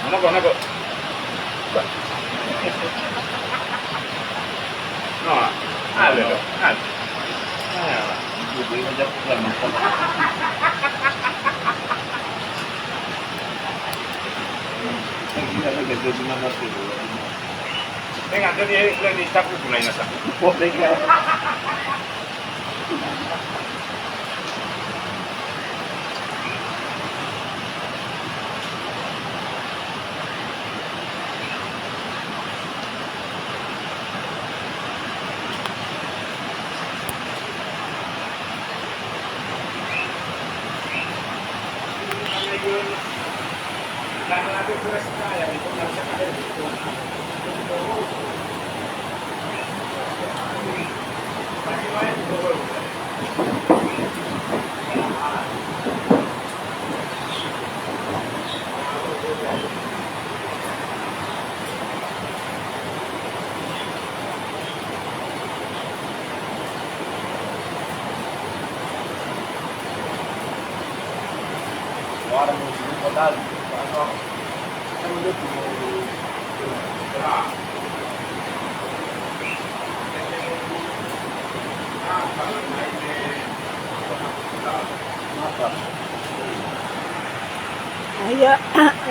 Ano ko? No, alelo. Hindi mo dyan lang ako. Hindi na naganda din naman sila. Venga, antes de estar por ahí, nasa. Venga. Orang muslim padahal ano ang ulit mo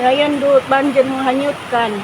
ayan doon banjir menghanyutkan.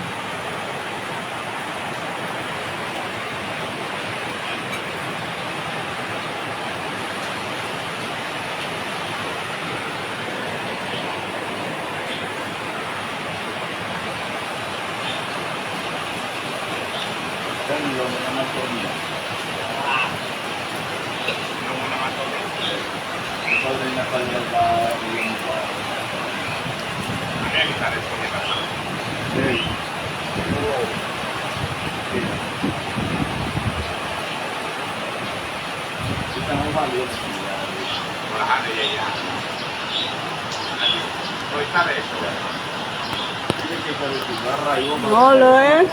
Oleh.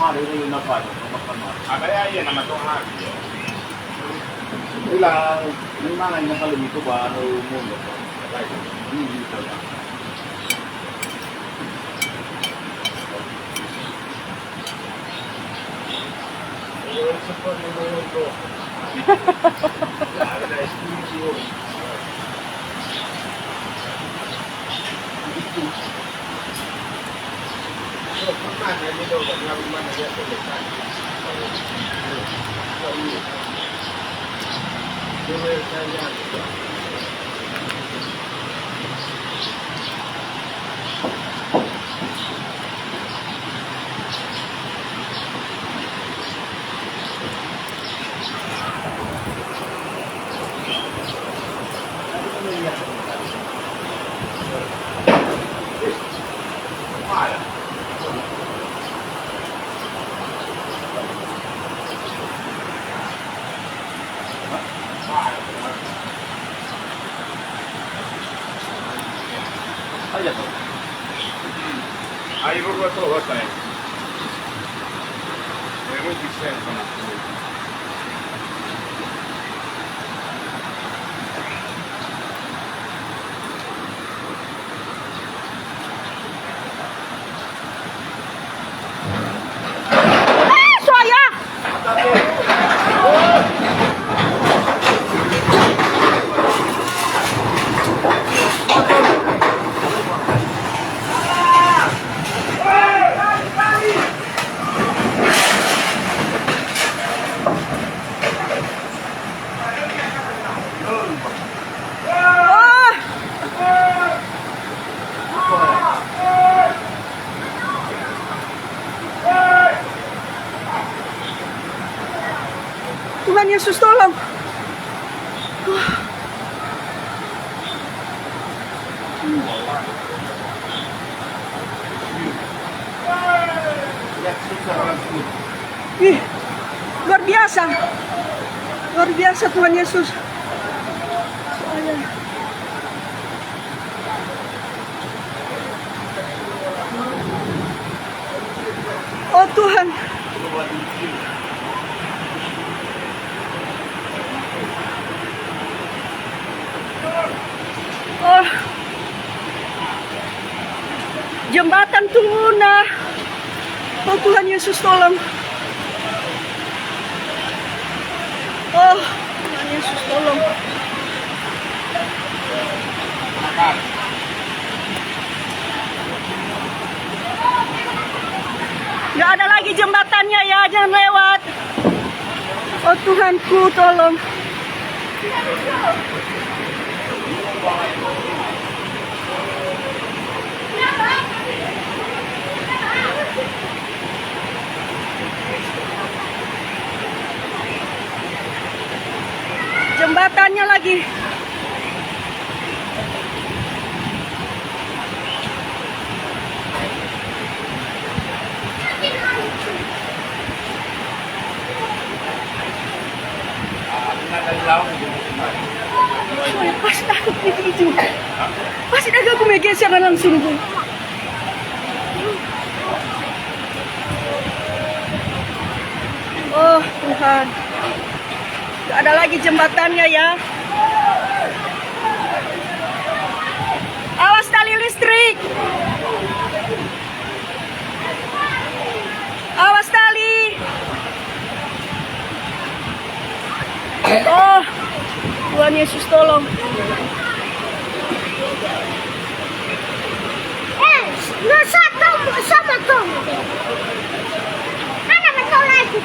Ilang may mga nakalumito ba ano mo? Hindi pala. Ahí lo ruedo todo hasta ahí. Me voy diciendo. Tuhan Yesus tolong. Ih, luar biasa. Luar biasa Tuhan Yesus. Oh Tuhan. Oh. Jembatan Tuna. Oh Tuhan Yesus tolong. Oh Tuhan Yesus tolong. Gak ada lagi jembatannya ya, jangan lewat. Oh Tuhanku tolong. Jembatannya lagi. Pasti takut itu. Pasti agak aku geser langsung tuh. Oh Tuhan. Gak ada lagi jembatannya ya. Awas tali listrik. Awas tali. Oh Tuhan Yesus tolong. Sama kamu. Ana betul lagi.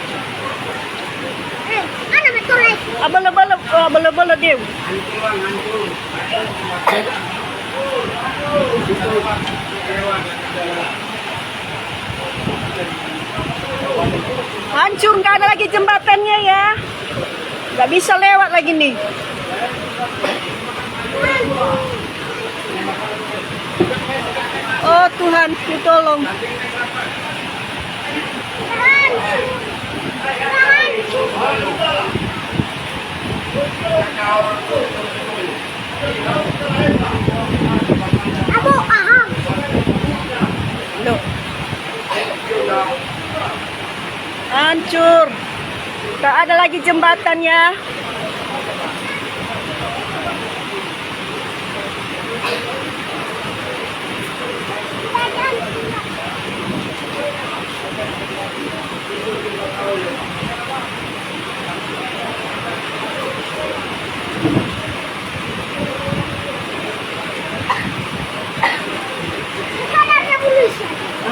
Ana betul lagi. Abala-bala Dew. Hancur, nggak ada lagi jembatannya ya. Nggak bisa lewat lagi nih. Oh Tuhan, tolong. Abu aham. Loh. Hancur. Tak ada lagi jembatannya.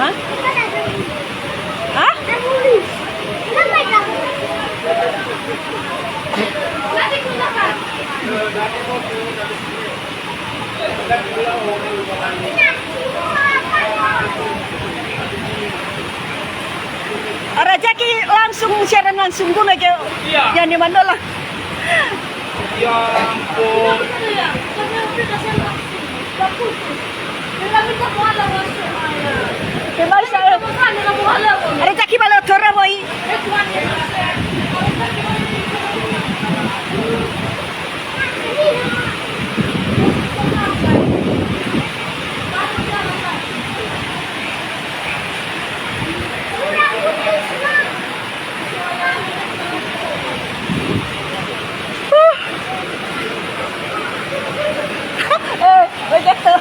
Hah? Hah? Rajaki langsung siaran langsung gue aja. Yang di mana lah? Ya ampun. Kembali saya. Rajaki malah tora boy. Begitu.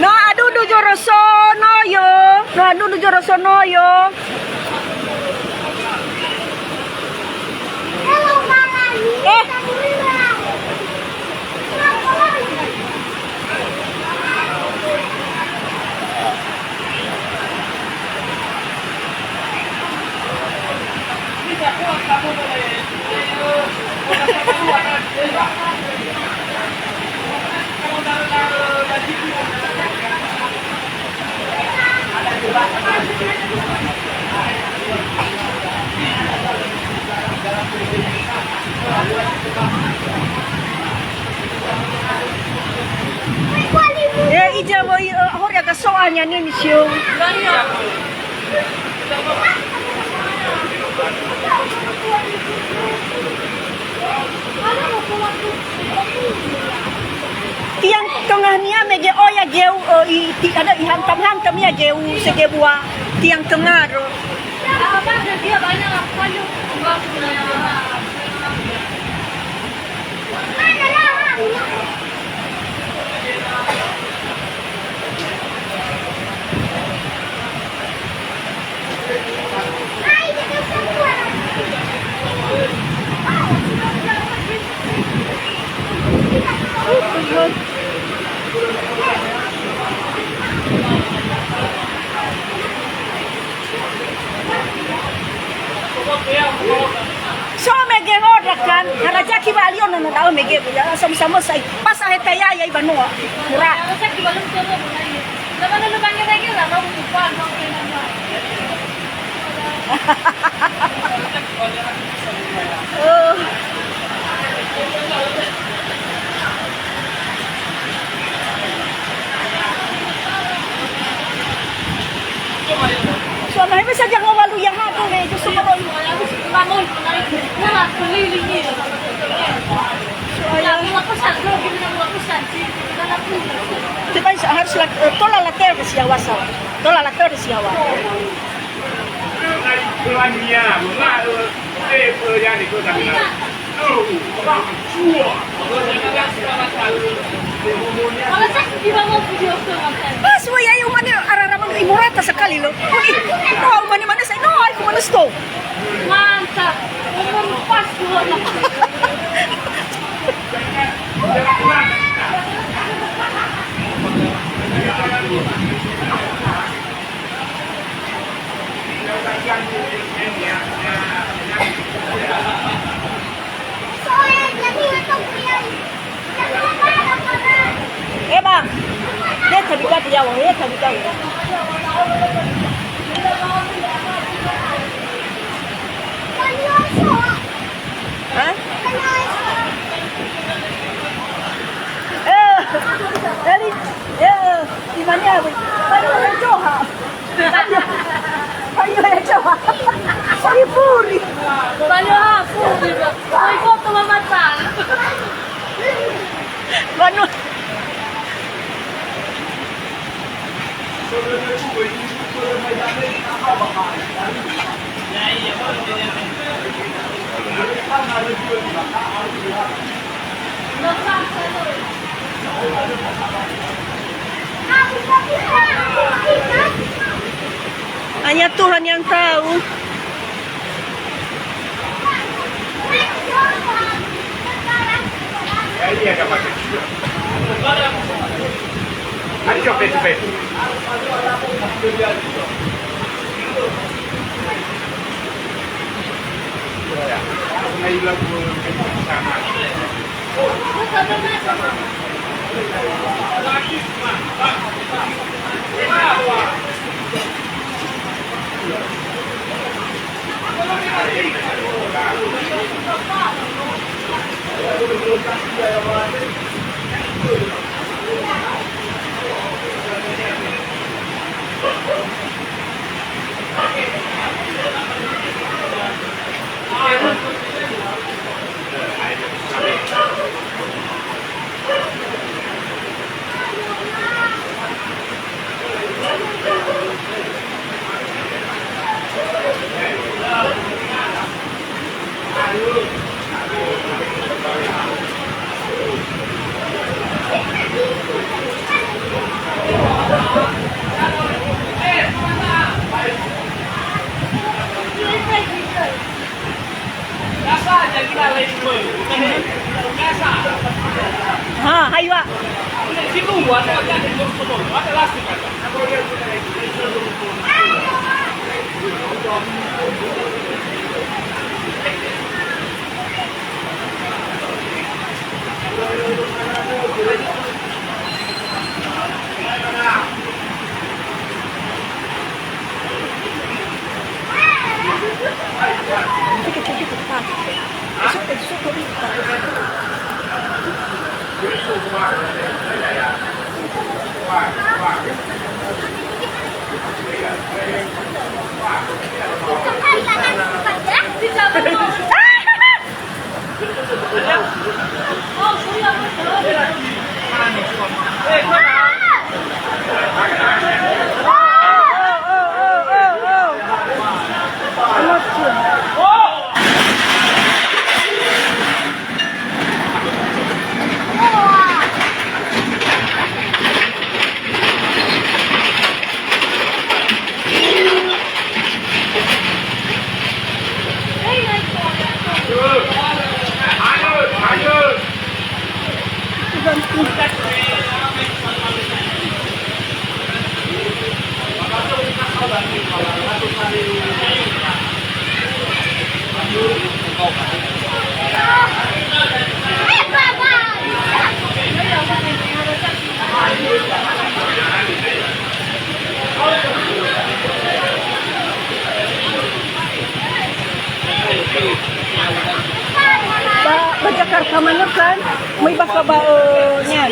No, adudu jorosono yo. No, adudu jorosono yo. Hello, Mama. Eh. Ija mo hori aga soanya ni misyo. Tiang tengah niya mege oya geu ada ihantam-hantam ya geu segebua tiang tengah ro. Apa dia banyak kayu. So mege order kan, karena jaki bali ono no daw mege ya sama-sama sai. Pas aheta ya ibanoa. Murah. Sa kibalong todo mo na yun. Naman na lubangin na yun, ako kukuhan mo kayo naman. Oh. So may saja ngawalu yang hado eh gusto ko ron. Mamon, wala, kuliling niyo. Wala, mulakusan, no, gimana mulakusan, wala po. Kita harus tola la terra si awasa. Tola la terra si awa. Keluarnya, yang itu tapi Wala sa kiba mo video ko naman. Pas mo ya yung mani araramang imurata sekali lo. No, mani sa no ay kumanos to. Mantap. Umur pas dua na. Bang, dia terbicara dia wong, dia terbicara. Hah? Dari di mana? Payo yang Joha. Payo yang Joha. Sorry puri. Balo ha, puri ba? Ay ko tumamatang. Manu. Hanya Tuhan yang tahu. Ini agak pakai. Ayo face-face. May lagu sama. Ba Jakarta mana kan? May baka baonya.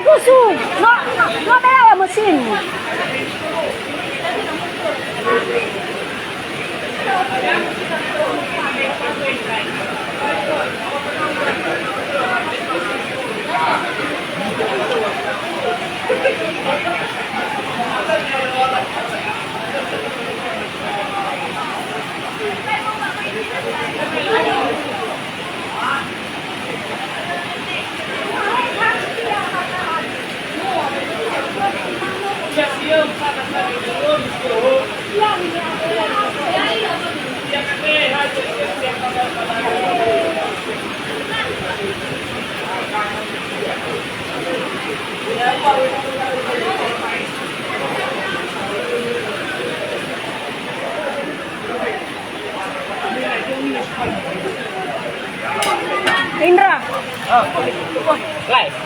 Gusu, no veo mesin. Indra. Live.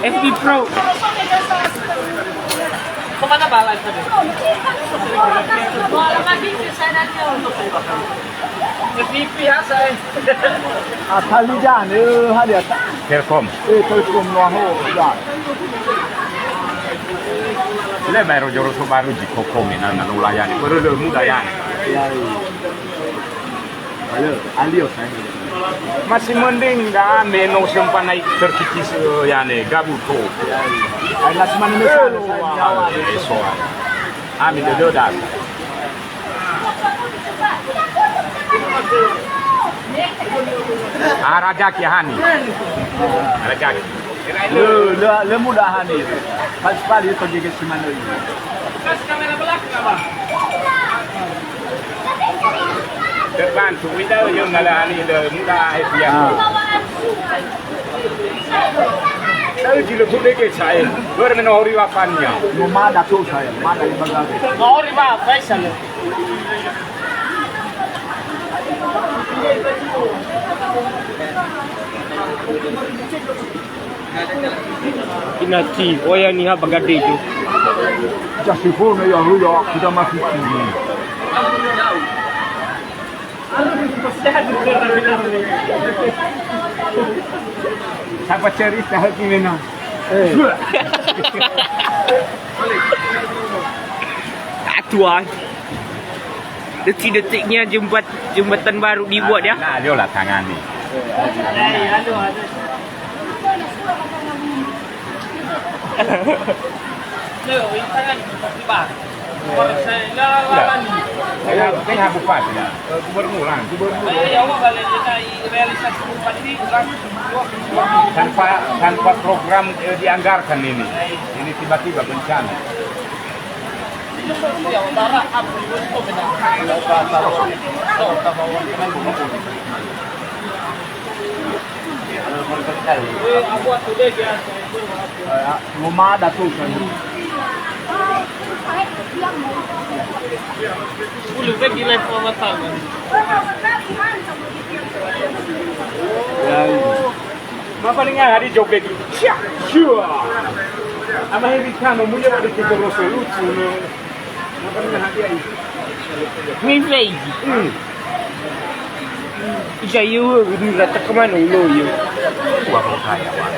FB Pro. Kemana ba live tadi? Wala ka din sa nanyo. FB ya saya. Thalijan dia Telkom. Telkom Noho ya. Ile baru joro so baru di kokomi na ulayani. Perlu muda yani. Ya. Halo, alio saya. Masih mending dah meno sempat naik terkikis yani gabuto. Ay las manos me salen eso. Ami de dodas. Rajaki hani. Rajaki. Le mudah hani. Pas pali pergi ke Simano ini. Kasih kamera belakang apa? Depan Twitter yung nalani le muda ya. Tahu jilo boleh ke saya. Luar menori wapannya. Rumah datuk saya, mana di bagasi. Mau riba, Faisal. Inati, oh yang ni ha bagade tu. Jadi pun yang ruyak kita masih tinggi. Siapa cerita hati mana? Tak tuan. Detik-detiknya jembatan baru dibuat ya. Nah, dia lah tangan ni. Tangan tiba. Kaya bukan ya. Gubernur lah. Tanpa program dianggarkan ini. Ini tiba-tiba bencana. Rumah datuk saya. 10 lagi live pematang. Mapa ni hari joget. Cia, cia. Ama hivi kama mmoja wa kikoroso lutu no. Mapa ni hadi ai. Ni feiji. Isa yu ni rata kemana ulo yu. Wa ko kaya wa.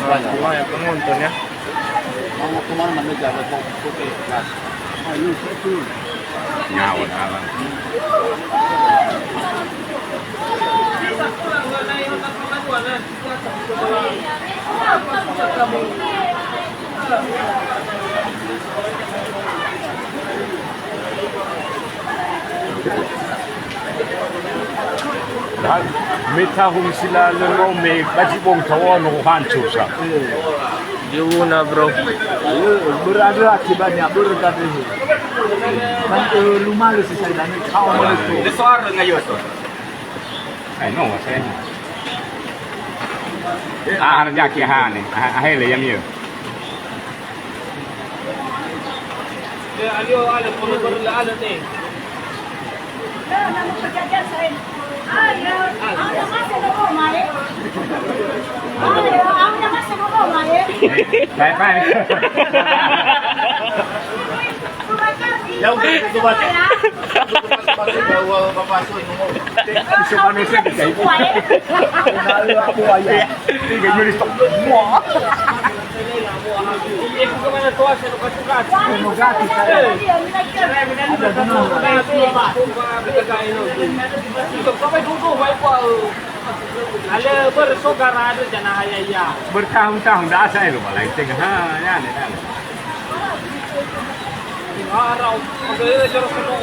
Orang yang penonton ya. Mau kemana mana jalan mau ke kelas. Ayo satu. Nyawa alam. Metahung sila lero me bajibong tawa no hancu sa. Jauh na bro. Berada akibatnya berkat ini. Nanti rumah lu sisa dan kau mana tu. Besar ngayon to. Ay no, saya. Ah, harga kihan ni. Ah, hele yam yo. Ya, alio ala kono la ala te. Bye bye. Jauh tu baca. Bawa bapak tu nombor. Isu manusia kita itu. Lalu aku ayah. Tiga juri stop semua. Ibu ke mana tuan saya nak tukar. Demokrasi saya. Ada benar. Sampai duduk baik apa. Ada bersogara ada jana hayaya. Bertahun-tahun dah saya lu malah tengah ya ni dah. Arau, ada jorok kono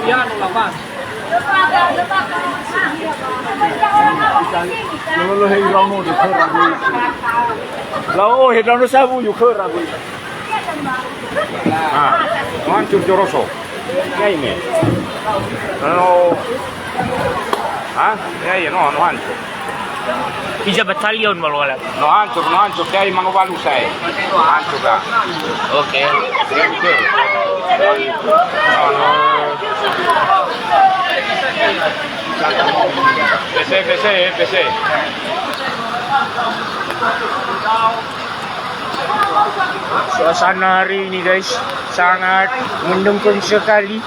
ya no lapas. Lalu hirau nu di kerabu. Lalu hirau nu sabu yu kerabu. Ah, hancur joroso. Ya ini. Kalau ya no hancur. Tiga batalion malu-malu. No hancur. Dia mang walu saya. Hancur dah. Okey. PC. Suasana hari ini guys sangat mendukung sekali.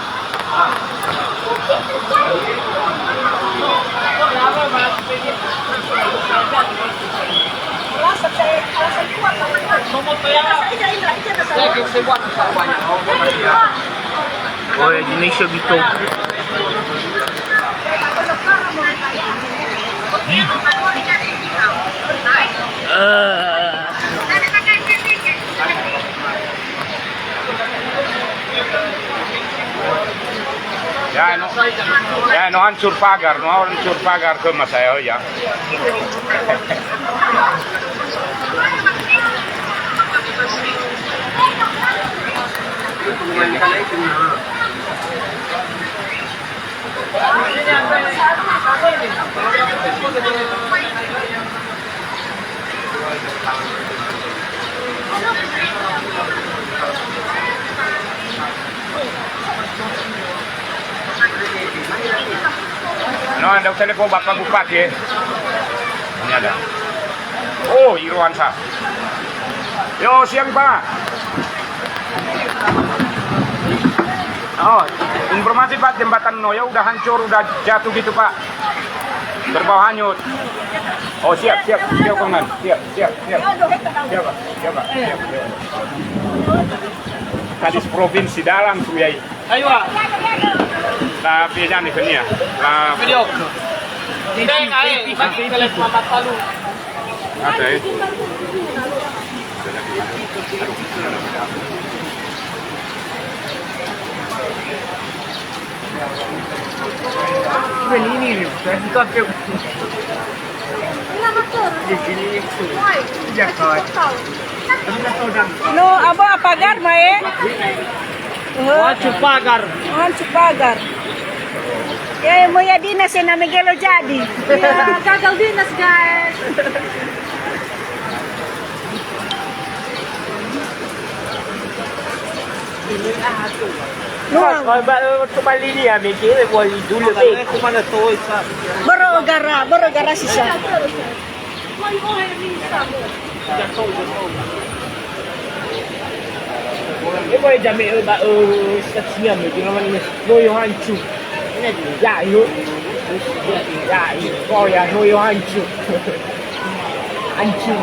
Oh ya jenis gitu. Ya, no hancur pagar ke mas saya ya. No, ada telepon Bapak Bupati. Ini ada. Oh, Irwansa. Yo, siang Pak. Oh, informasi Pak, jembatan Noya udah hancur, udah jatuh gitu Pak. Berbau hanyut. Oh, siap Komandan. Siap. Siap, Pak. Kadis provinsi dalam tuh ya. Ayo, Pak. Nah, biasa nih ya. Nah, Video. Deng, ayo. Bagi telepon Mama Palu. ada ya. Ini saya buka ke No, abo apagar mae. Pagar. Pagar. Ya, mo ya dinas na Miguelo jadi. Ya, gagal dinas, guys. No, Kembali ni ya, mikir boleh dulu. Aku mana tu? boro gara sisa. Ini boleh jamin sekian ni, jangan mana noyo hancur. Ini ya itu, kau ya noyo hancur, hancur,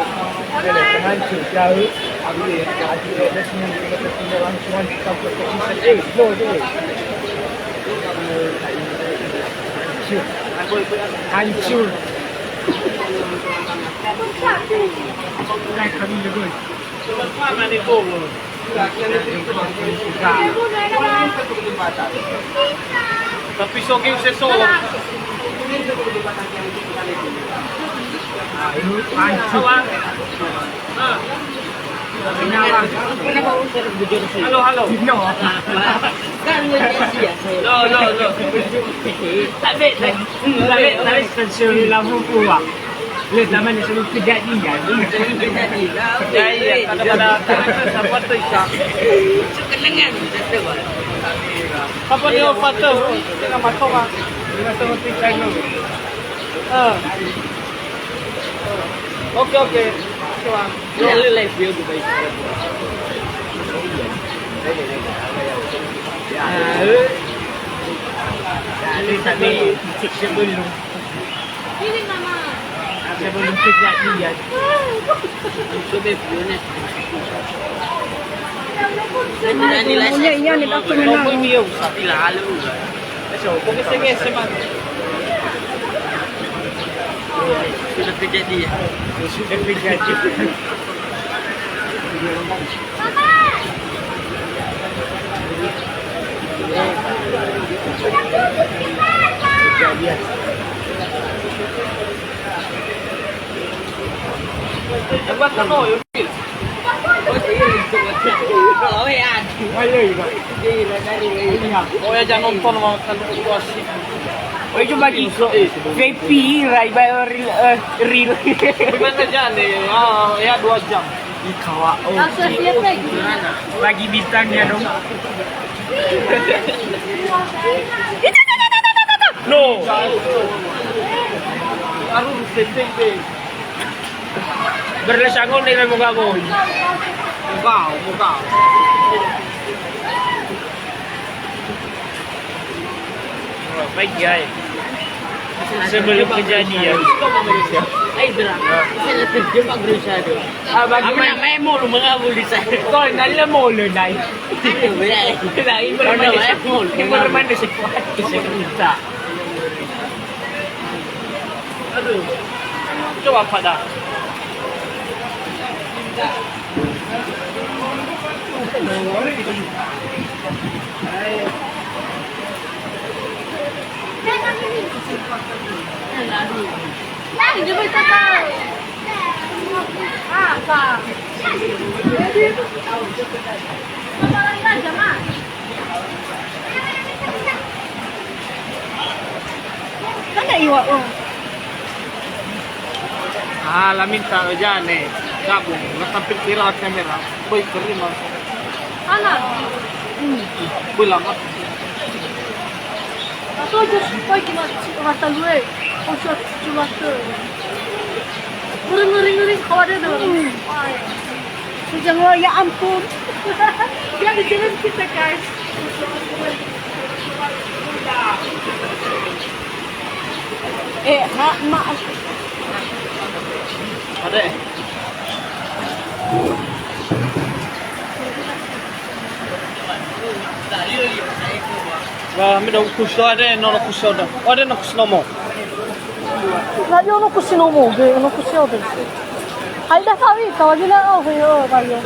hancur jauh. Abi ada semua langsung no. Hancur. Tapi sogeng sesolo. Halo. No. Tapi stasiun lampu kuah. Lihat namanya suruh kejadian. Ya, kadang-kadang siapa tu ikan. Apa dia foto? Tengah masuk ah. Tengah tengok ikan tu. Okey. Coba. Lu live view tu baik. Ini tadi sebelum. Ini mama. Sebelum kejadian. Sudah punya. Iya ni aku menang. Kau dia usah lalu. So, kau kesini semak. Sudah kejadian. Sudah kejadian. Kejadian. Apa kau yo? Oh ya jangan nonton mau kalau asik. Oh itu bagi VIP right by real. Gimana jangan ya 2 jam. Ikawa. Oh. Bagi bintangnya dong. No. Harus setting. Berlesangon ni mo gagawin. Mukha. Baik guys. Sebelum kejadian. Ay, drama. Sila terjebak berusaha tu. Bagi May mall mengabul di sana. kau nalar molo nai. Lain Bermain di sekuat kita. Aduh. Coba apa dah? Hindi mo itatao. Apa? Parang na, jama. Kana iwa oh. Lamin tayo dyan eh. Gabong, natampil tira at kamera. Boy, karima. Anak. Boy, lamat. Ako just koy kimatalwe. O siya chumato. Ngering kawadah dong. So jangan ya ampun. Dia di jalan kita guys. Maaf. Ada eh. Kami daw kusto ada no kusto ada. Ada no kusto mo. Lagi ono kusino mo, ono kusino din. Ay dah sabi, tawagin na ako kayo, Mario.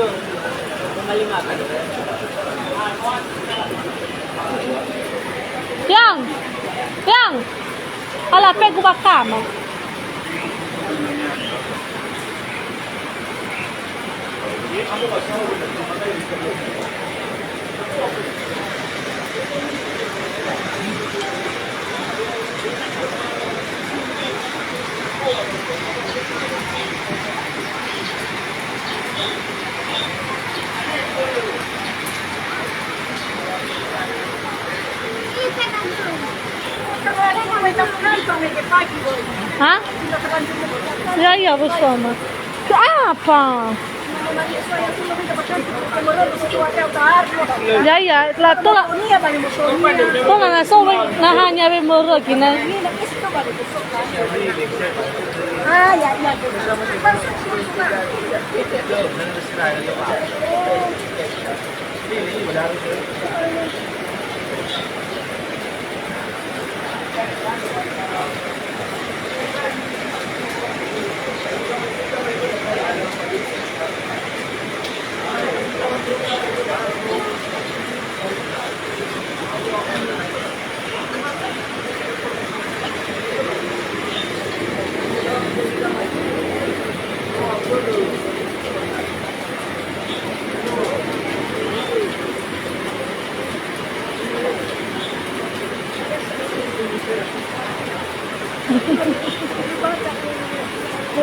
Yang. Ala pego ba kama? Ha? Ya, bersama. Apa? Ya, lato lah. Kung nga so nahanya be moro kina. Ya.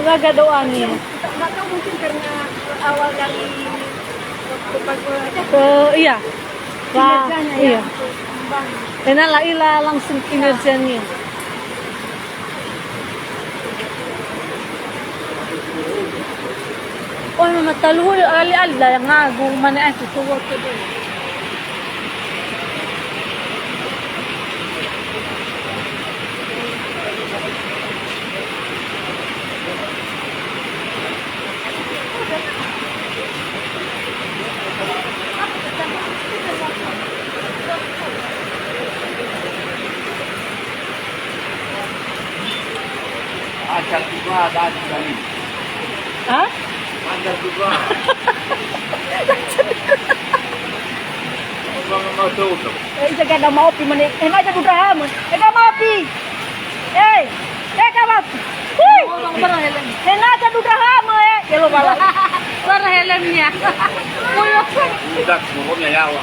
Nagaga doan niya. Baka mungkin karena awal dari Iya. Wah, kinerjanya iya. ya. Bang. Kena ila langsung kinerjanya. Oh, mataluhul ali-ali yang ngagu mana itu tuwa to. Ada juga ada sekali. Hah? Ada juga. Mau tahu tu. Jaga dah mau pi mana. Nak jaga dah ham. Jaga mau pi. Jaga mau. Hui. Barang helm. Nak jaga dah ham Kelo bala. Barang helmnya. Tidak semuanya nyawa.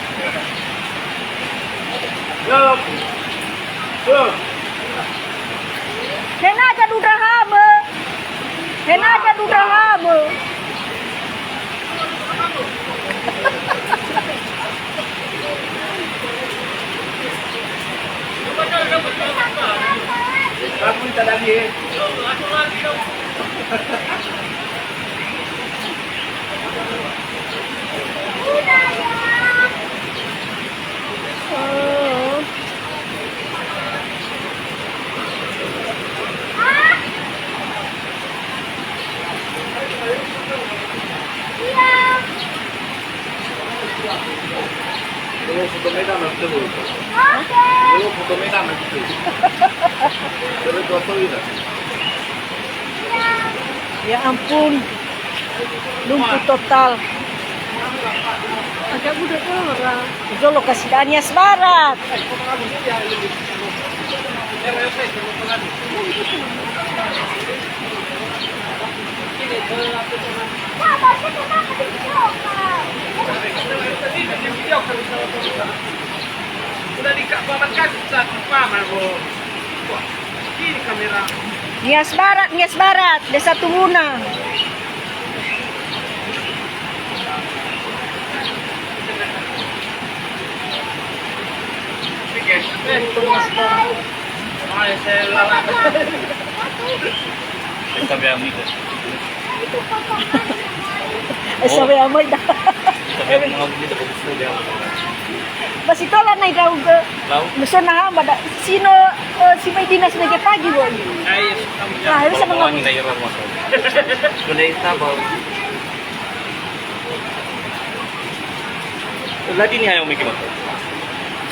Yo. Yo. Nak jaga dah ham. Nak jaga dah ham. Aku minta lagi. Kalau foto merah nanti tu. Kalau foto merah nanti tu. Kalau foto ini. Ya ampun. Lumpuh total. Agak budak orang. Itu lokasi Danias Barat. Sudah dikabarkan paman bro. Ini kamera. Nias Barat, Desa Tumuna. Ay, saya lalak. Sabi ang amigo. Sabi amoy dah. Sabi ang mga dito ko gusto niya. Bas ito lang na ikaw. Law? Gusto na ba? Sino si may dinas na pagi mo? Ay, kamu Ah, bisa Mga mga hindi mo sa. Kundi itabaw. Lagi niya yung mikir mo.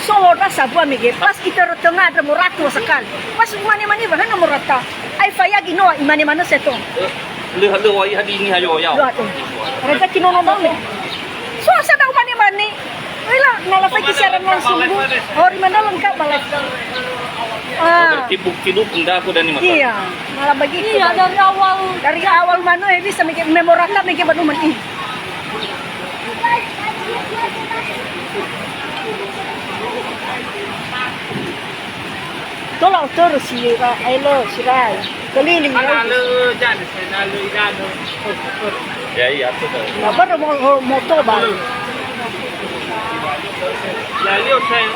so rasa buat mige. Pas kita rotengah ada muratu sakal. Pas mani-mani bahan murata. Ay faya gino imani-mani seto. Lu wai hadi ni hayo yao. Dua tu. Mereka kino nonton ni. So asa dah mani-mani. Wala nalapay kisaran langsung. Oh, di mana lengkap balik. Ah. Bukti dukung dah aku dan ni mata. Iya, malah begitu. Iya, dari awal mana bisa mikir memorata mikir baru ini. Tolak terus si Ailo, si Rai. Keliling. Lalu jangan, lalu jangan. Ya iya tu dah. Nah, baru mau motor balik. Lalu saya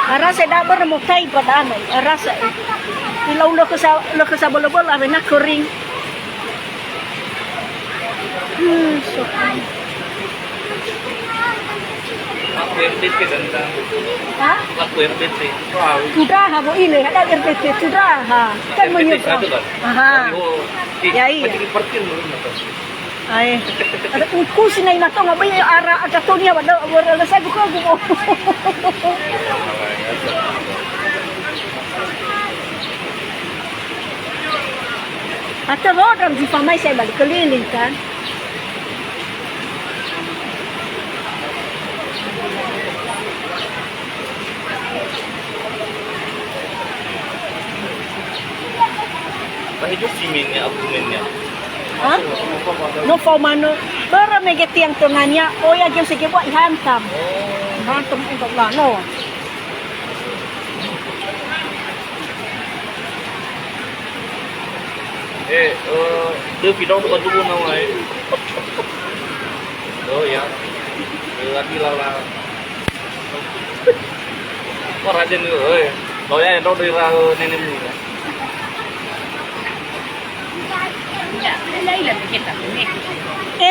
Arasa dah baru mau kai pada anai. Arasa. Ilau lo kesa bola-bola, nak kering. So. Aku RDT dan Ha? aku RDT. Wow. Sudah ha bo ini ada RPT sudah ha. Kan menyebar. Aha. Ya, iya. Macam parkir dulu mata. Ay. Ada uku sinay na to nga ba yung ara at ato niya wala sa ko ko. At rodam di pamay sa balik keliling kan. Bahaya siminnya, argumennya. Ha? No mano. Bara may geti ang tunganya. O ya gyud sige buat ihantam. Ihantam untuk lano. Dia video tu baju pun nama Oh ya. Lagi lala. Kau raja ni, kau ya itu dari nenek mu.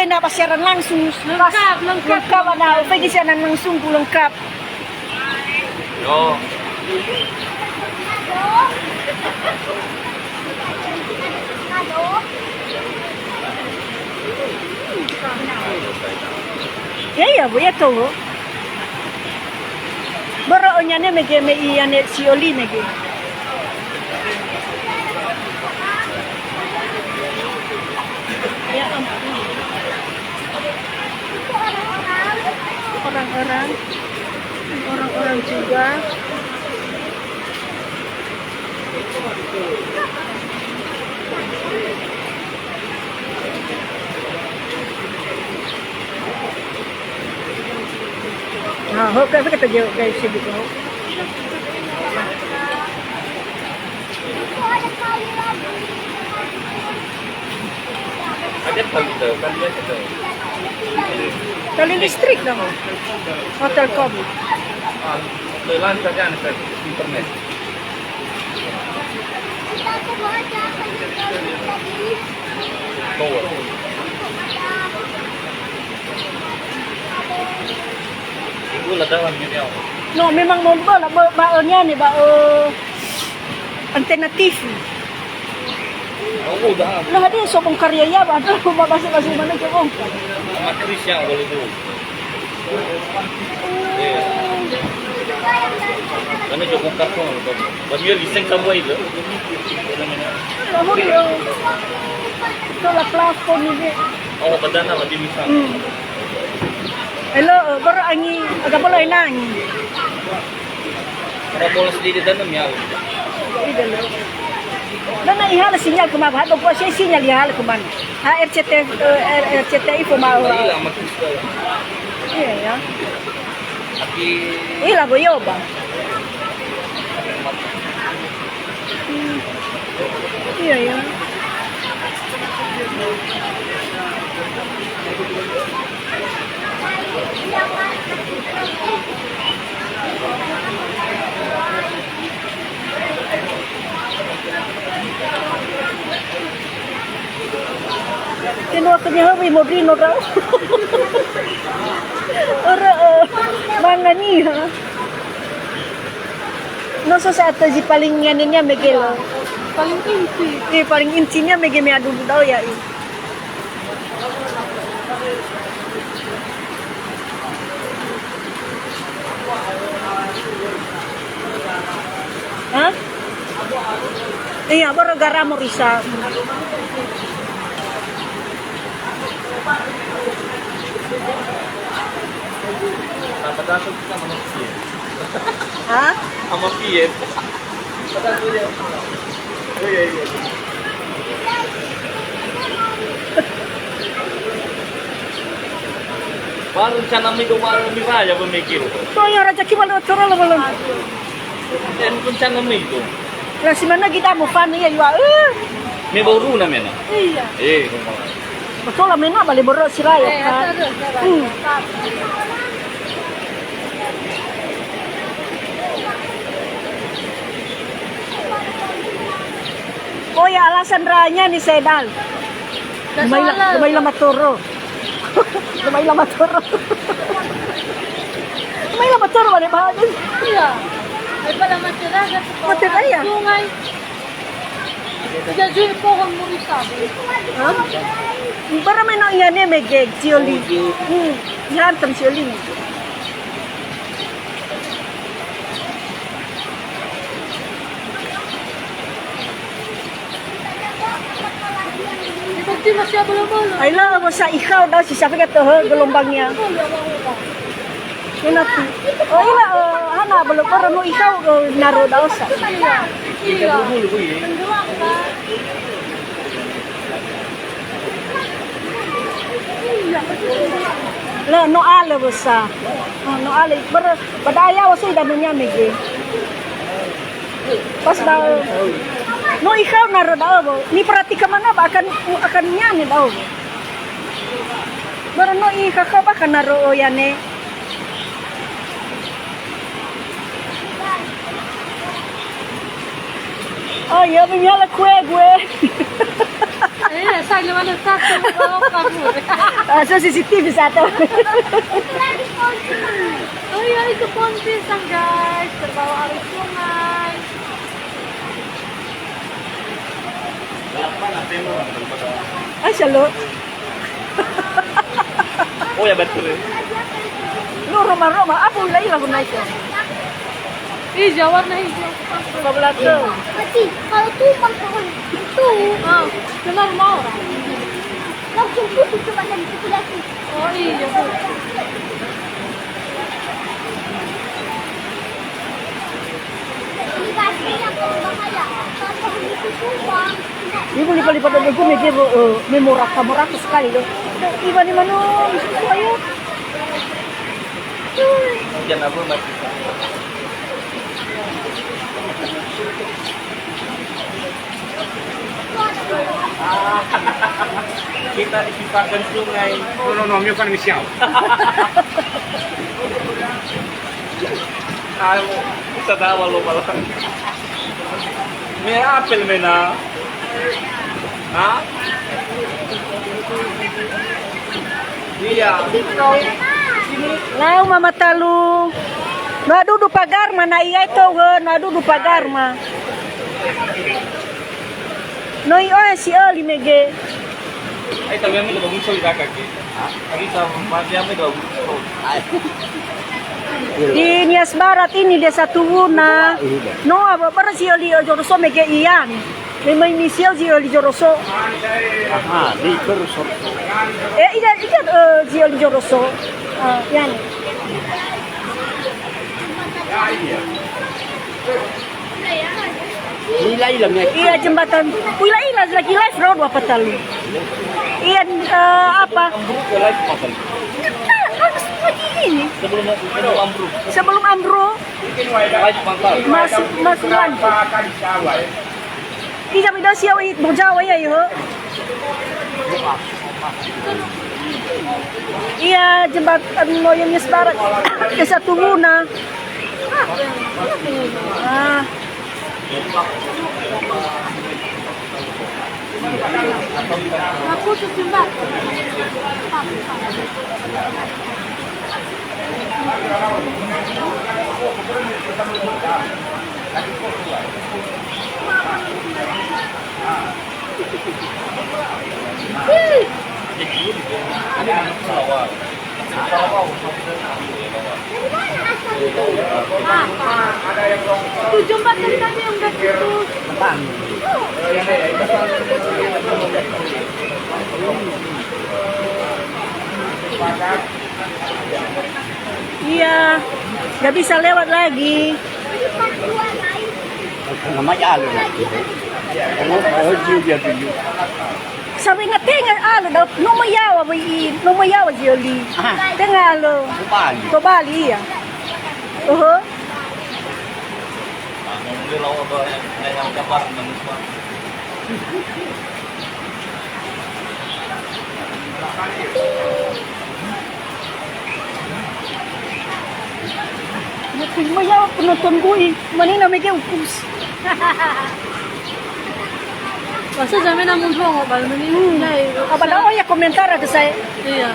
Napasyaran langsung. Lengkap na. Pwede siya nang langsung lengkap. Oh. Ya, boleh tu. Baru nya ne mege me iane sioli mege. Ya ampun. Orang-orang juga. Nah, hoka kita jauh guys sibuk ho. Ada kalau kan dia kata. Tali listrik dong. Hotel com. Lelang saja nih internet. Tower. Itu ledakan ini apa? No, memang mobile baonya nih antena TV. Oh, udah. Lah ada sokong karya ya, ada babasa-basa mana jong. Matris yang boleh tu. Iya. Karena cukup karton. Bagi liseng semua itu. Kamu dia. Itulah plafon ini. Oh, badana bagi misal. Hello, baru angin agak boleh nang. Kalau bola sendiri dalam ya. Ida lo. Dana ihala sinyal kuma ba ko siya sinyal ihala kuma. Ha RCTI po ma. Iya ya. Ila boyo ba. Iya ya. Kinuha ko niya hawi mo brino raw. Ora mana niya. Nasa sa atas si paling yan niya Miguel. Paling inti. Paling intinya Miguel may adu daw ya. Hah? Iya, baru gara mo risa. Padasok ka manokpiyet. Hah? Ama piyet. Padasok niya. Ay. Baru cana mi baru mi raya pemikir. So yang raja kimal otoro lo belum. Dan pun cana mi itu. Lah si mana kita mau fan ya juga. Mi baru na mena. Iya. Betul lah mena balik baru si raya kan. Oh ya alasan raya ni Sedal. Lumayan maturo. Lumayan maturo. Lumayan maturo balik bagus. Iya. Ay pala matira sa Matira ya? Sungay. Jadi pohon mo sabi. Hah? Para may nang yan may geg sioli. Yan tam sioli. Hindi na siya bolo-bolo. Ay lang mo sa ikaw daw si sabi ka to gelombangnya. Kenapa? Oh ila hana belum para mo ikaw naro daw sa. Iya. La no ale basa. No ale badaya wasay danunya mege. Pas daw no ikaw naro daw bo. Ni pratika mana ba akan nyanyi daw. Bara no ikaw ba kan naro yane. Oh ya, menyala kue gue. Saya naman ang sakto ng kabur. Sa CCTV satu. Oh ya, itu pohon pisang guys. Terbawa arus sungai. Ay, salo. Oh ya betul. Lu Roma, apa ulay lang na ito? Hijau, warna hijau. Kabelah tuh. Kasi, kalau tumpang pohon itu, kenal mau orang. Langsung putih cuma yang itu lagi. Oh iya, Bu. Ini pasti yang berbahaya. Kalau pohon itu tumpang. Ini boleh lipat dari gue mikir memoraka sekali loh. Iba ni mana? Ayo. Jangan apa masih. Kita dikiparkan sungai. No, mio kan misiao. Kita tahu lo malah. Me apel mena. Hah? Iya. Lau mama talu. Nadu du pagar mana iya itu nadu du pagar ma. Noi si ali mege. Ay también me lo mucho y acá aquí. Ahorita más ya me lo Di Nias Barat ini desa Tuwuna. No, para si ali joroso mege iyan. May misiyo si ali joroso. Aha, di Joroso. Ida si ali joroso. Yan. Ila-ila niya. Iya jembatan ila-ila lagi live bro dua petalu. Iya apa? Harus lagi ini. Sebelum Ambro. Masuk lagi. Iya beda siapa itu Jawa ya yo. Iya jembatan Loyongnya Barat ke satu Luna. Ah. Aku sejumlah. Itu jembatan tadi yang udah putus. Iya, nggak bisa lewat lagi. Namanya alun. Oh, dia dulu. Sabi nga tinga alo daw lumayawa joli. Tinga alo. Bali. To Bali ya. Lumayawa penonton gue. Manina may upus. Masa zaman namun doang bal menin. Apa daw ya komentar ada saya. Iya.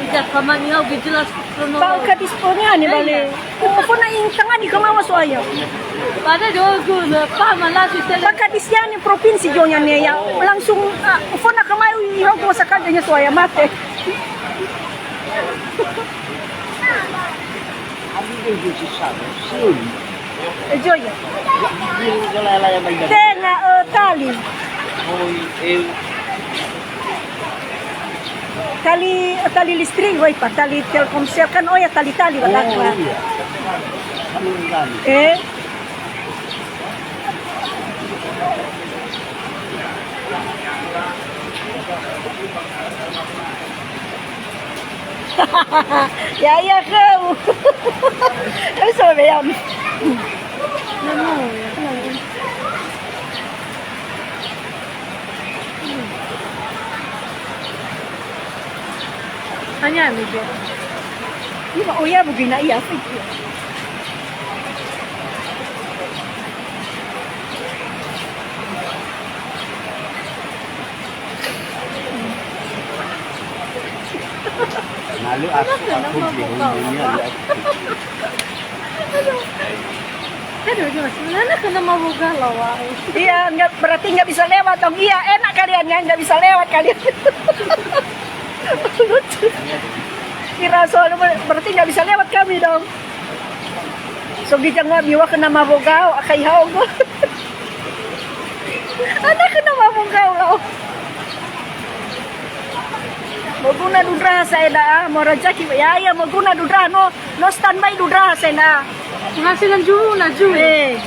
Tidak kaman ngaw jelas krono. Bau ka disponya ni bale. Upo na yung tanga ni kamawa so ayo. Pada dogo pa malasi tele. Baka disyani provinsi jonya niya langsung upo na kamayo ihaw ko sa kanya so ayo mate. Abi dia je sana. Suli. Joya. Dia lalai yang baik. Tenga tali. Tali listrik wai pa tali Telkomsel kan ya tali wala ka. Eh. Ya kau. Kau sabi yan. Hanya media. Ini pak Oya begini iya sih. Lalu aku bihunya Aduh, gimana kena mabuga lawa. Iya, berarti nggak bisa lewat dong. Iya, enak kalian ya, nggak bisa lewat kalian. Lucu. Kira soalnya berarti nggak bisa lewat kami dong. So kita nggak biwa kena mabugao, akay haog. Anak kena mabugao loh. Maguna dudra sa eda, mo rajaki ya maguna dudra no standby dudra sa eda. Ngasilan juru na juru. Eh,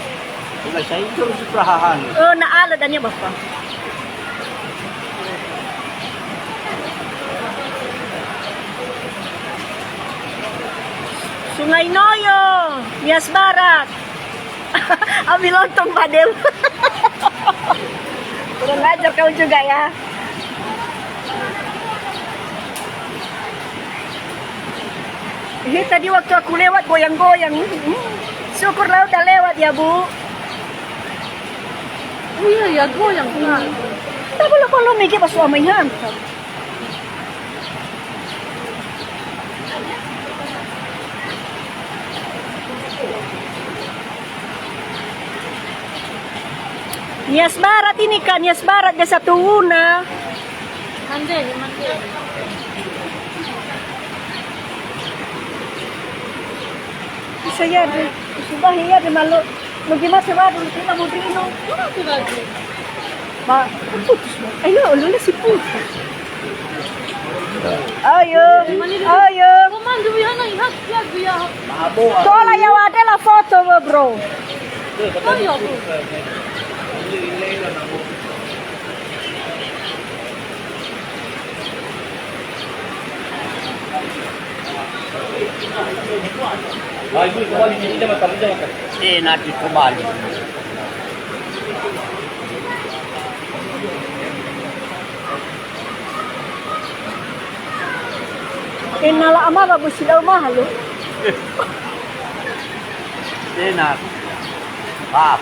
Wala siya ito sa prahahan. naala dan niya bapa. Sungai Noyo, Nias Barat. Amilontong Badel. Kurang ajar kau juga ya. Tadi waktu aku lewat goyang-goyang. Syukurlah udah lewat ya Bu. Iya ya, goyang kan. Tak boleh kalau mikir pas suaminya. Nias Barat ini kan, Nias Barat Desa Tuuna. Mande. Saya sudah ya di malu. Bagaimana saya dulu kita mau drino. Itu lagi. Ma, putus. Ayo, lulu si putus. Ayo, ayo. Kuman du yana ihat ya biya. Mabo. Tola ya ada la foto bro. Oh iya bu. Nanti kembali. Nala amara mo sila mahalo. Enak.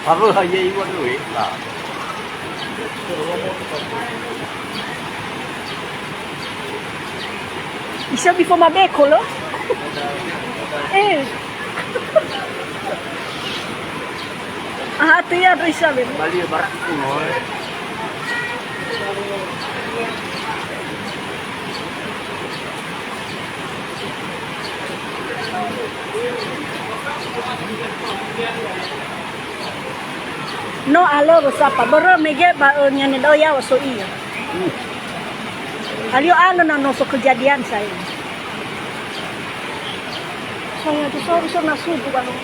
Baru aja ibu duit lah. Isa before mabekolo. Ito yan, Risa. Bali barat kuno. No, alo, Rosapa. Baro, mege ba niya ni Doya o so iya. Aliyo, ano na no so kejadian saya. Saya tuh so nasubo ba no.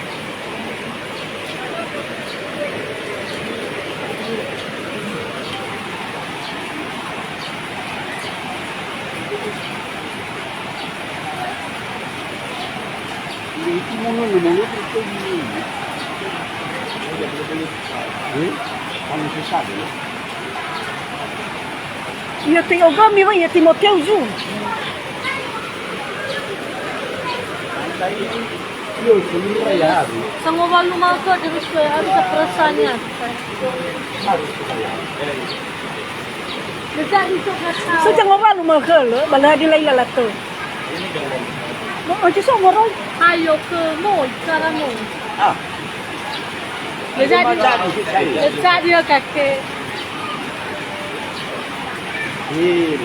Itu mau nunggu itu ini. Kamu susah dulu. Iya, Ogami ba, iya, Timoteo Jun. Io sono ragazzi. Sama walu maka terus kayak ada perasaannya. Dekat itu kata. So, jangan malu mahal, bala di laila lato. Oh, so moro. Ayo ke mall, cara mall. Ah. Dekat dia kakek. Ini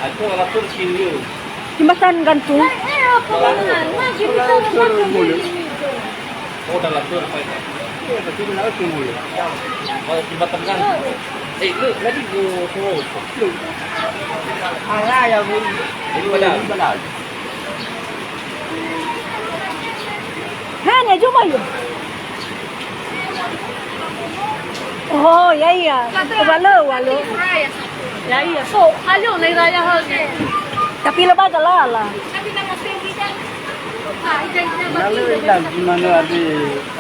aku lapor sini. Jembatan gantung. Apa benar? Masih bisa makan. Oh, dah lapor apa itu? Oh, tapi benar tu mulu. Oh, jembatan kan. Lagi go terus. Ala ya bu. Ini benar. Hanya coba yuk. Oh, ya iya. Walo. Ya iya, so ayo na raya hal. Tapi lebih galala. Lalu ilang gimana ada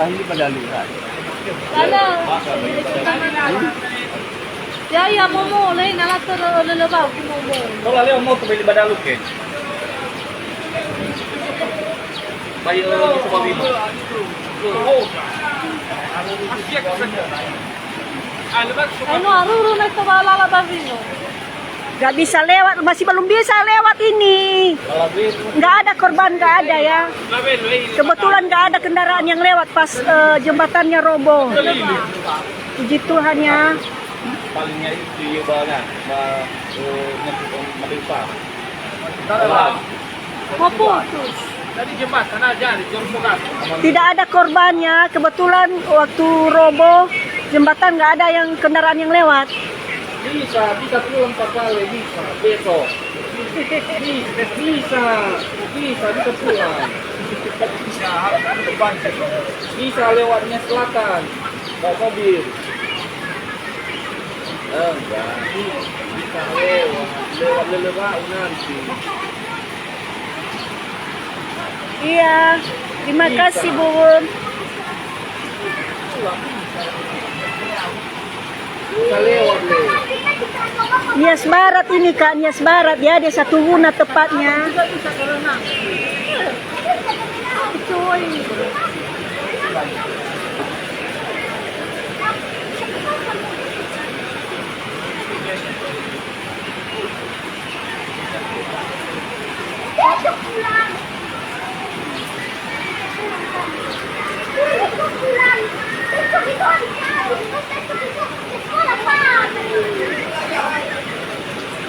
ahli pada lihat. Lala. Ya iya momo lain nala terlebah momo. Kau lalu mau tu beli pada luke. Bayu di sebuah bima. Ano aruro na ito balala bavino. Gak bisa lewat, masih belum bisa lewat ini. Nggak ada korban, nggak ada ya. Kebetulan nggak ada kendaraan yang lewat pas jembatannya roboh. Puji Tuhan ya. Palingnya itu banget, melimpah. Maputus. Tadi jembatan aja di Jombogan. Tidak ada korbannya. Kebetulan waktu roboh jembatan nggak ada yang kendaraan yang lewat. Bisa pulang kali bisa besok. Bisa pulang. Bisa lewatnya selatan, bawa mobil. Enggak, bisa lewat lelebau nanti. Iya, terima kasih Bun. Bisa lewat deh. Nias Barat ini Kak, Nias Barat ya, ada satu guna tepatnya. Cuy.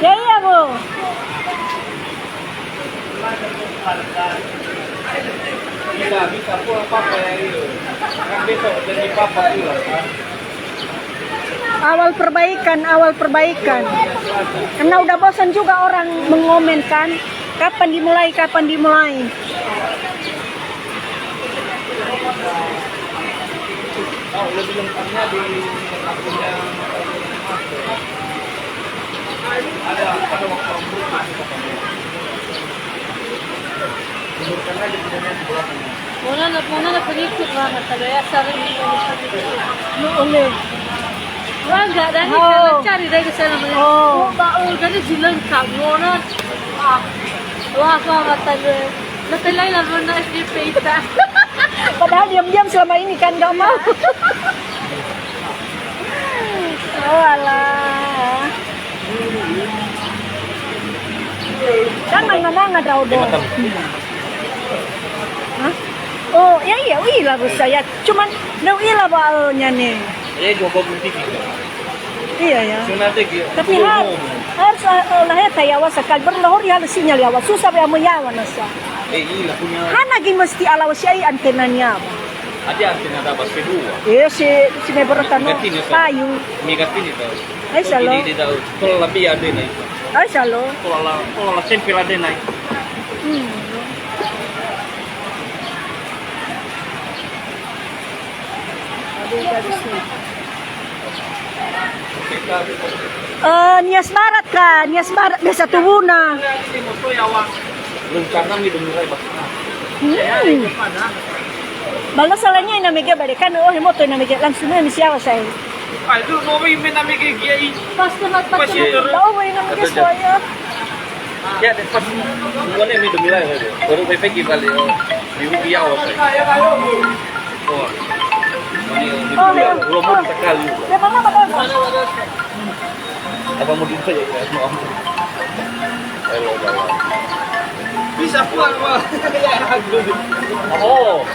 Ya iya Bu. Bisa pulang papa yang itu. Kan besok jadi papa pulang kan. Awal perbaikan. Karena udah bosan juga orang mengomenkan kapan dimulai. lebih lengkapnya di akunnya ada waktu karena di belakang. Muna na pengikut banget kalau ya sering Oleh. wah enggak ada nih Oh. karena cari dari ke sana banyak. Oh. Bau dari dilengkap muna. Wah kau kata gue. Nanti lain lah mana SDP kita. Padahal diam-diam selama ini kan nggak mau. Oh alah. Kan mangan-mangan raw do. Hah? Oh, ya iya, lah saya. Cuman no ilah baalnya nih. Juga bukti gitu. Iya ya. Sunate gitu. Tapi harus lahir tayawa sakal berlahor ya sinyal yawa susah ya menyawa nasa. Iya punya. Hana gi mesti alaw siya antenanya ba. Ada antena dapat kedua. Si may bertano. Payo. Migatin itu. Ay salo. Hindi daw. Kalau lebih ada nih. Ay salo. Kalau sempil ada nih. Nias Barat ka, Nias Barat na sa Tubuna. Rencana nih dengar bahasa. Balo salahnya yang namanya balikan oh moto yang namanya langsung na siya saya. Ah itu mau main namanya kayak Pas na Masih. daw mo yung namanya soya. ya pas semuanya nih dengar ya. Baru PP kali di rupiah apa. Oh. Ini belum mau sekali. Di mana ba daw? Apa mau gitu ya? Halo, bisa pulang pak. Oh.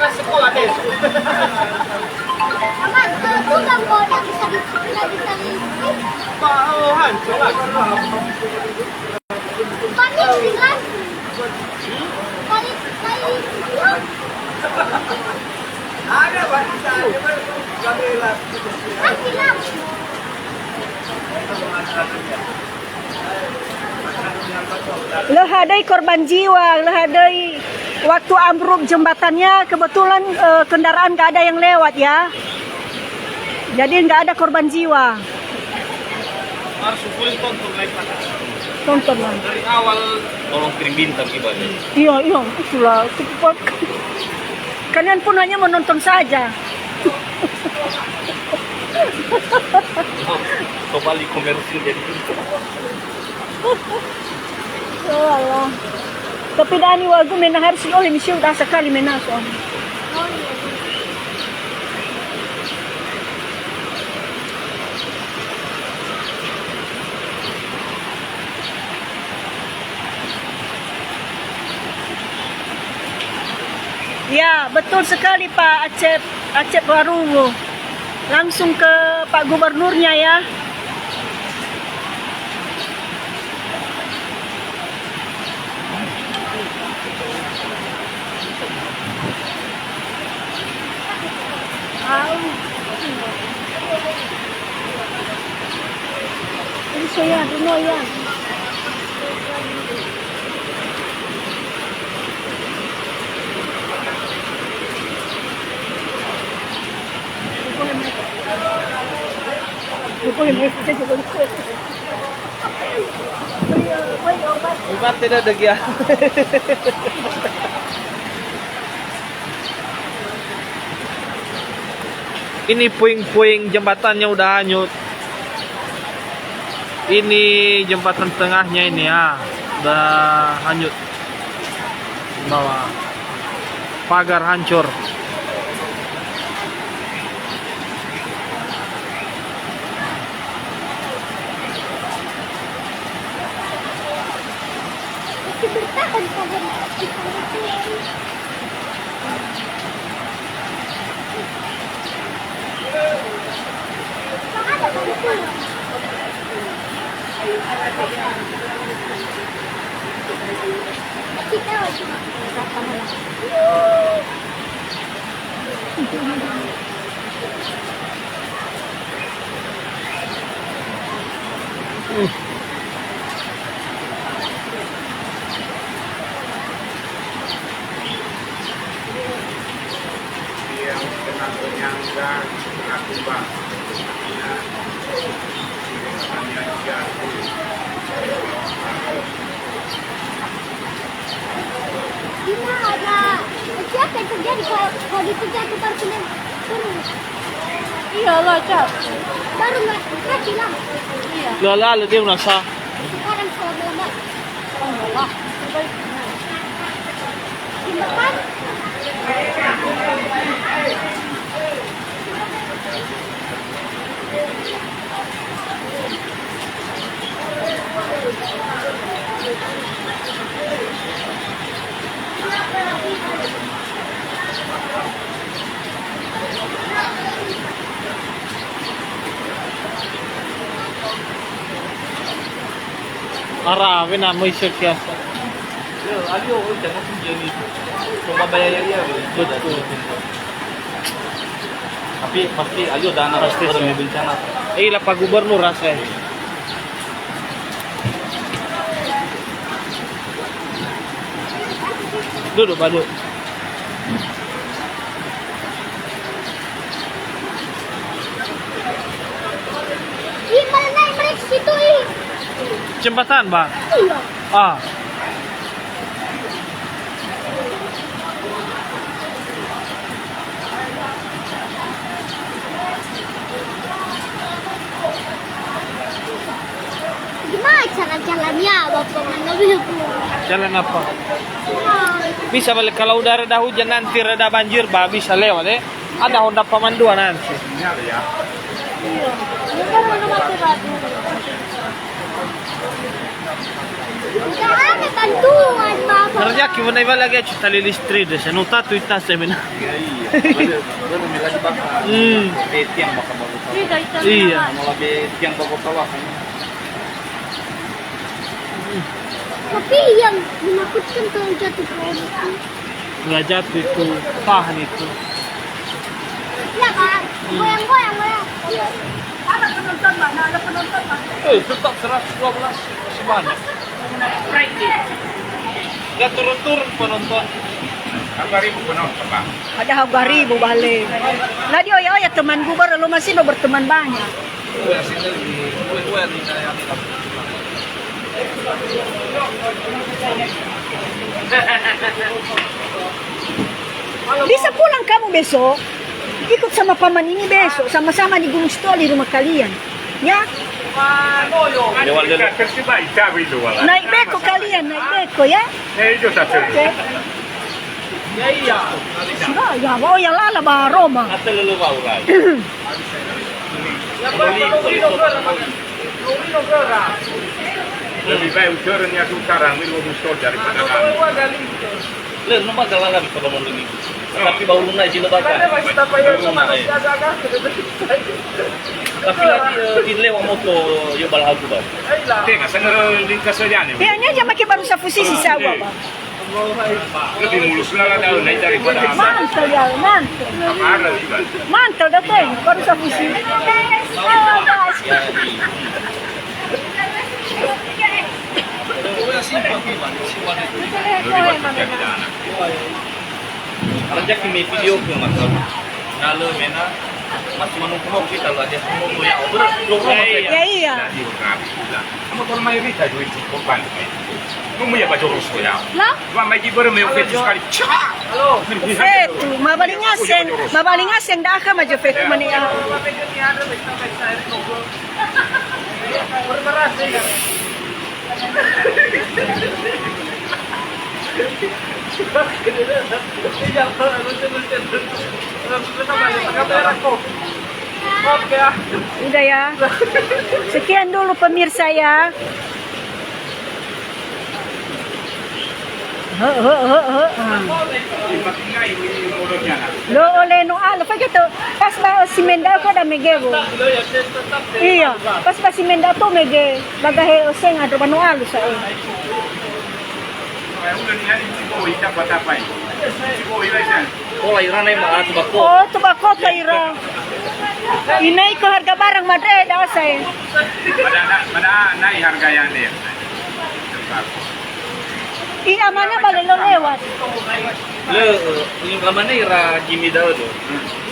Aman, itu gambar yang bisa dipilih. Pauhan, coba. Panik dengan panik. Ada bahasa Gamelan. Hilang. Lehaday korban jiwa, lehaday waktu ambruk jembatannya kebetulan kendaraan nggak ada yang lewat ya. Jadi nggak ada korban jiwa. Harus full tonton live pada. Tonton lah. Dari awal tolong kirim bintang ibadah. Iya, itulah. Cepat. Kalian pun hanya menonton saja. Kembali komersil jadi. Oh Allah. Tapi dani wagu mena harus oleh misi udah sekali menaso. Ya, betul sekali Pak Acep Warungu. Langsung ke Pak Gubernurnya ya. Ini saya, dulu ya. Bukan tidak ada ya. Ini puing-puing jembatannya udah hanyut. Ini jembatan tengahnya ini ya, udah hanyut. Bawah pagar hancur. Bertahan saja. Ada bantuan. Kita lagi Yang dengan penyangga aku bang. Gimana ada? Siapa yang terjadi kalau dikejar tukar semen terus? Iyalah, Cap. Baru nggak bilang. Lala dia nasa. Sekarang selama Oh, lah. jembatan. Marami na mo isip kaya. Alio, jangan sendiri. Cuma bayar dia. Betul. Tapi pasti Alio dana pasti bencana. Lah Pak Gubernur rasa. Duduk, Pak. Duduk. Gimana naik mereka situ ih? Jembatan, Bang. Iya. Ah. Gimana cara jalannya, Bapak menurutku? Jalan apa? Bisa balik kalau udah reda hujan nanti reda banjir, Bah, bisa lewat ya. Ada Honda pemanduan nanti. Sinyal ya. Udah ada bantuan, Bapak. Kerja gimana iba lagi cuta listri deh, senuta tu ita semina. Iya. Baru lagi bakal. Tiang bakal bagus. Iya. Mau lagi tiang bagus bawah. Tapi yang menakutkan kalau jatuh ke air itu. Nggak jatuh itu, tahan itu. Ya kan? Goyang-goyang, goyang. Ada penonton mana? Ada penonton mana? Tetap 112 sebanyak. Nggak turun-turun penonton. Berapa ribu penonton bang? Ada harga ribu balik. Lah dia ya teman gubernur lu masih berteman banyak. Bisa pulang kamu besok. Ikut sama paman ini besok, sama-sama di Gunung Stol di rumah kalian. Ya, naik beko kalian, naik beko ya. Oke. Sudah, ya mau ya lala bah Roma. Lebih baik ukurnya sekarang ini Gunung Stol daripada kami. Lihat nomor jalan kalau mau ini. Tapi baru naik di lebakan. Tapi lagi di lewat motor yo bal aku bang. Tengah sengaja lingkas saja nih. Kayaknya aja makin baru sa posisi sawa ba. Lebih mulus lah daun naik daripada Mantel ya, mantel. Marah juga. Mantel datang, baru sa posisi. Rejeki may video ko mas nalo mena mas manungkulo kita lo aja semua ya over Ya iya. Jadi berapa? Kamu kalau mayoritas duit korban. Kamu ya baca urus ya. Lah, Cuma mai baru mai ofet sekali. Halo. fetu, mabaling aseng dah ka majo fetu mani ah. Udah ya. Sekian dulu pemirsa ya. Lo oleh no alo fa gitu. Pas ba simenda ko da megebo. Iya, pas ba simenda to mege bagahe oseng adro ba no alo sa e. Pola irana yung mga tubako. Oh, tobacco taira. Inay ko harga barang madre da sa e. Mana naik harga yang dia. Iya mana balik lo lewat. Le, yung laman na ira gini daw do.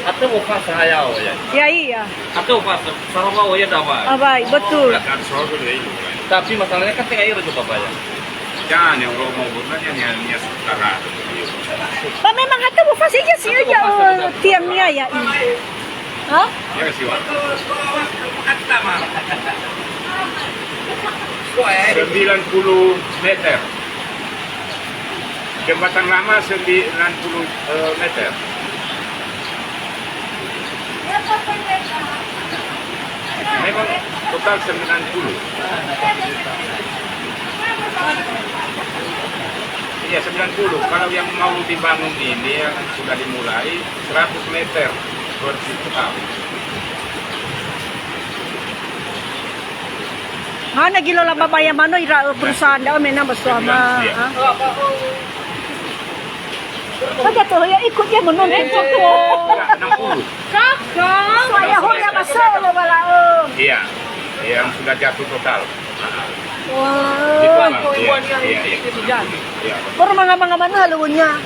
Atau mau pas saya ya. Ya iya. Atau pas sama mau ya dapat. Abay, betul. Belakang sorgo deh itu. Tapi masalahnya kan tengah ira juga Pak ya. Jangan yang romo gunanya yang setara. Ba memang hata mo pasti aja sih aja tiang niya ya ini. Hah? Ya sih, Wak. 90 meter. Jembatan lama 90 meter. Memang total 90. Iya 90. Kalau yang mau dibangun ini yang sudah dimulai 100 meter vertikal. Ha nagilo lang babaya mano ira perusahaan daw may nambas sama. Iya. Ha? Pagka to ya ikut ya menonton ko. Enggak, 60. Kakak, saya hoya masalo wala Iya. Yang sudah jatuh total. Wah. Gitu, Bang. Iya. Iya. Pero mga mana halunya.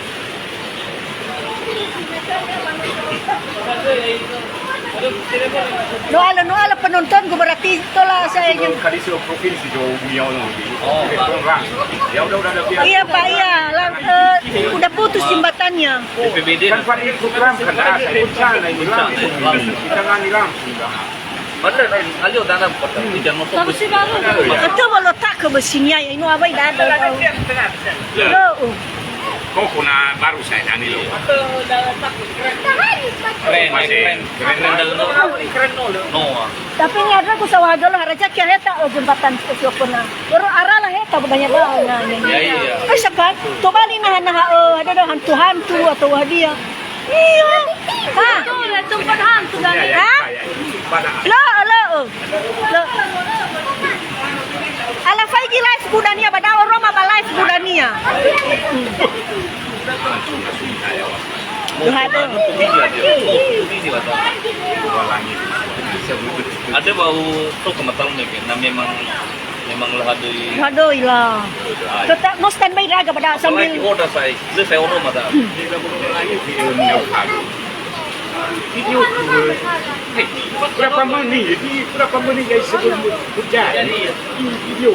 No ala penonton ko berarti ito lah saya Kalau kali seluruh provinsi jauh beliau nanti. Oh, orang. Ya udah biar. Iya Pak, iya. Udah putus jembatannya. BPBD Kan Pak ini program kan ada bencana ini langsung. Kita ngani langsung. Padahal alio dana kota tidak mau Tapi si baru. Ito walo tak ke mesinnya ya, ino abay dada. Lo. Kok na baru saya dani lo. keren dalam no. Tapi ni ada ko sa wado lang haraja kaya heta o jembatan ko na. Pero ara lah heta banyak ba na. Iya. Ay sakat, to bali na ada daw hantu-hantu atau hadiah. Iya. Ha? Betul, itu padahal sudah Ya, Ha? Lo. Ala faigi life budania badaw Roma ba life budania. Ada bau tuh kematal nih, na memang lahadui. Hadoy lah. Tetap no standby raga bada sambil Sambil order saya order mata. Video berapa menit? Berapa menit guys sebelum hujan? Video.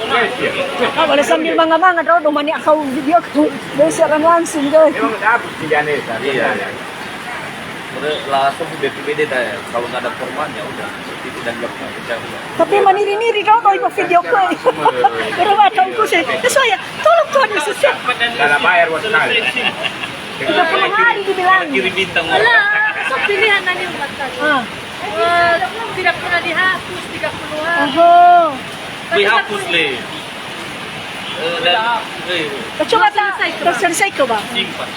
Ya. Ah, boleh sambil manga-manga daw dumani akaw video ko. Desa kan langsung guys. Memang dapat tiga tadi. Iya. Udah langsung BPBD dah. Kalau nggak ada korbannya udah tidak dilakukan. Tapi maniri-niri daw iba video ko. Pero matang ko siya. Saya tolong tuan susah. Karena bayar buat sekali. 30 hari dibilang. Kirim bintang mau. Wala, so pilihan na yung batas. Ah. Tidak pernah dihapus 30 hari. Oh. Dihapus le. Dan Coba tak terselesai ko ba? simpan.